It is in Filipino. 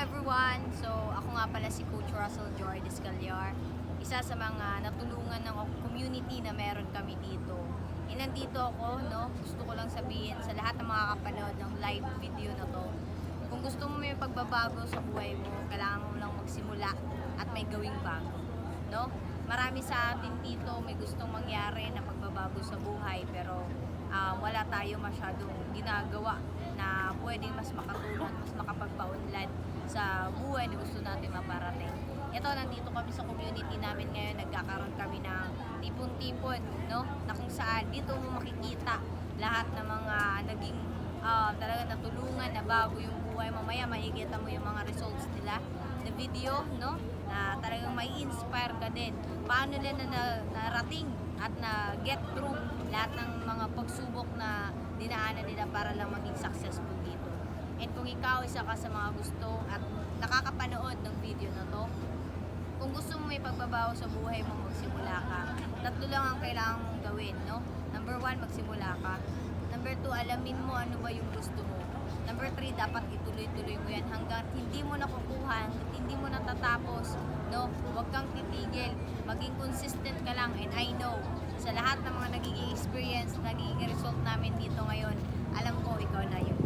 everyone! So, ako nga pala si Coach Russell Joy Descaliar, isa sa mga natulungan ng community na meron kami dito. Nandito ako, no? Gusto ko lang sabihin sa lahat ng mga kapanood ng live video na to, kung gusto mo may pagbabago sa buhay mo, kailangan mo lang magsimula at may gawing bago, no? Marami sa atin dito may gustong mangyari na pagbabago sa buhay, pero wala tayo masyadong ginagawa na pwedeng mas makatulong, mas makapagpaunlad sa buhay na gusto natin maparating. Ito, nandito kami sa community namin ngayon, nagkakaroon kami ng tipon-tipon, no? Na kung saan dito mo makikita lahat ng mga naging talaga natulungan na bago yung buhay. Mamaya makikita mo yung mga results nila na video, no? Na talagang may inspire ka din. Paano nila narating at na get through lahat ng mga pagsubok na dinaanan nila para lang maging successful dito. And kung ikaw isa ka sa mga gusto at nakakapanood ng video na to, kung gusto mo may pagbabago sa buhay mo, magsimula ka. Tatlo lang ang kailangan mong gawin, no? Number 1, magsimula ka. Number 2, alamin mo ano ba yung gusto mo. Number 3, dapat ituloy-tuloy mo yan hanggang hindi mo nakukuha, hanggang hindi mo natatapos, no? Huwag kang titigil, maging consistent ka lang. And I know, sa lahat ng mga nagiging experience, nagiging result namin dito ngayon, alam ko ikaw na yun.